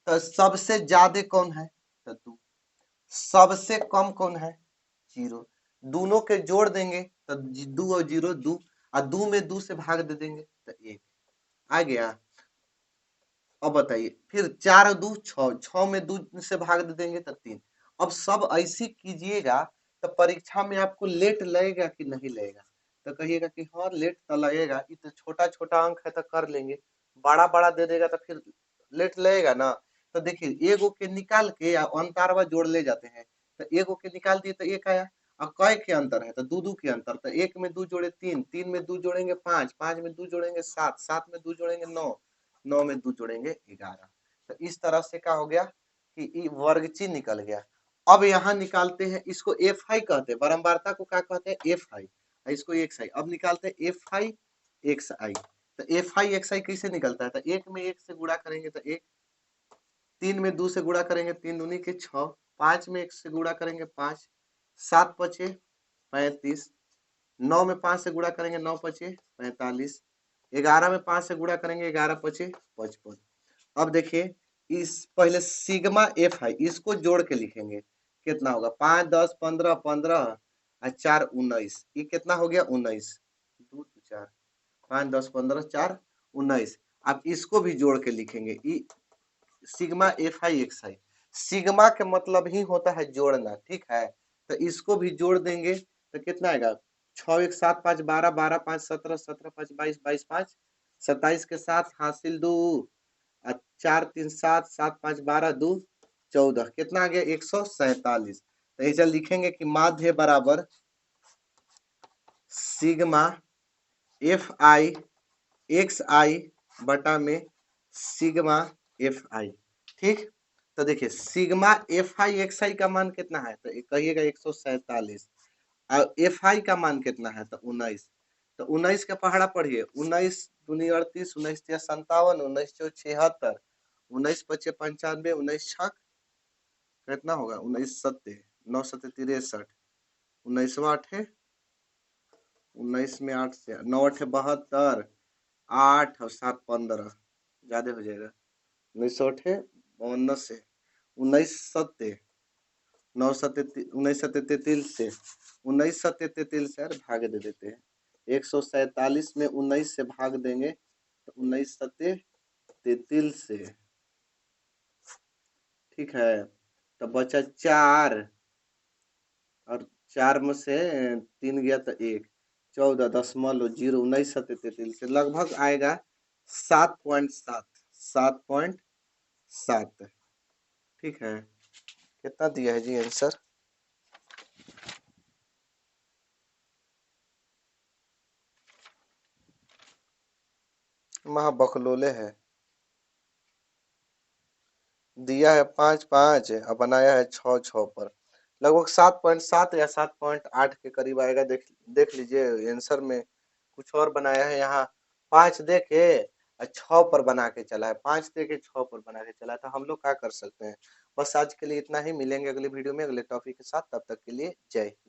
तो सबसे ज्यादा कौन है, तो 2, सबसे कम कौन है, 0, दोनों के जोड़ देंगे तो 2 और 0 2, और 2 में 2 से भाग दे देंगे तो 1 आ गया। अब बताइए फिर 4 और 2 6, 6 में 2 से भाग दे देंगे तो 3। अब सब ऐसी कीजिएगा तो परीक्षा में आपको लेट लगेगा कि नहीं लगेगा, तो कहिएगा कि हाँ लेट तो लगेगा, ये तो छोटा छोटा अंक है तो कर लेंगे, बड़ा बड़ा दे देगा तो फिर लेट लगेगा ना। तो देखिए एगो के निकाल के या अंतरवा जोड़ ले जाते हैं, तो एगो के निकाल दिए तो एक आया, और कै के अंतर है तो 2 2 के अंतर, तो 1 में 2 जोड़े 3, 3 में 2 जोड़ेंगे 5, 5 में 2 जोड़ेंगे 7, 7 में 2 जोड़ेंगे 9, 9 में 2 जोड़ेंगे 11। तो इस तरह से क्या हो गया कि वर्ग चिन्ह निकल गया। अब यहाँ निकालते हैं, इसको एफ आई कहते हैं, बारंबारता को क्या कहते हैं, एफ आई, इसको एक्स आई। अब निकालते हैं एफ आई एक्स आई। तो एफ आई एक्स आई कैसे निकलता है, तो 1 में 1 से गुणा करेंगे तो 1, 3 में 2 से गुणा करेंगे 3 दूनी के 6, 5 में 1 से गुणा करेंगे 5, 7 पचे 35, 9 में 5 से गुणा करेंगे 9 पचे 45, 11 में 5 से गुणा करेंगे 11 पचे 55। अब देखिए इस पहले सिग्मा एफ है, इसको जोड़ के लिखेंगे, कितना होगा 5 10 15 15 और 4 19, ये कितना हो गया 19, 2 4, 5 10 15 4 19। अब इसको भी जोड़ के लिखेंगे, sigma F I x I. Sigma के मतलब ही होता है जोड़ना, ठीक है, तो इसको भी जोड़ देंगे तो कितना आएगा, 6 1 7 5 12, 12 5 17, 17 5 22, 22 5 27 के साथ हासिल 2, 4 3 7, 7 5 12 2 14, कितना आ गया 147। तो ऐसा लिखेंगे कि माध्य बराबर सिग्मा एफ आई एक्स आई बटा में सिग्मा एफ आई। ठीक, तो देखिए सिग्मा एफ आई एक्स आई का मान कितना है, तो कहिएगा 147, और एफ आई का मान कितना है तो 19। तो 19 का पहाड़ा पढ़िए, 19 दूनी 38, 19 तिया 57, 19 चौ 76, 19 पचे 95, 19 छक कितना होगा 19 सत्ते 9 सत्ते 63, 19वां अठे 19 में 8 से 9 अठे 72, 8 और 7 15, ज्यादा हो जाएगा 19 अठे 52 से 19 सत्ते 9 सत्ते 19 सत्ते 33 से 19 सत्ते 33 से भाग दे देते हैं, 147 में 19 से भाग देंगे तो 19 सत्ते 33 से, ठीक है, तो बचा 4, और 4 में से 3 गया तो 1, 14.0, 19 सत्ते 33 से लगभग आएगा 7.7, 7.7। ठीक है, कितना दिया है जी आंसर, महा बकलोले है, दिया है 5 5 और बनाया है 6 6 पर, लगभग 7.7 या 7.8 के करीब आएगा। देख देख लीजिए आंसर में कुछ और बनाया है, यहाँ 5 दे के 6 पर बना के चला है, 5 दे के 6 पर बना के चला है, तो हम लोग क्या कर सकते हैं? बस आज के लिए इतना ही, मिलेंगे अगले वीडियो में अगले टॉपिक के साथ, तब तक के लिए जय हिंद।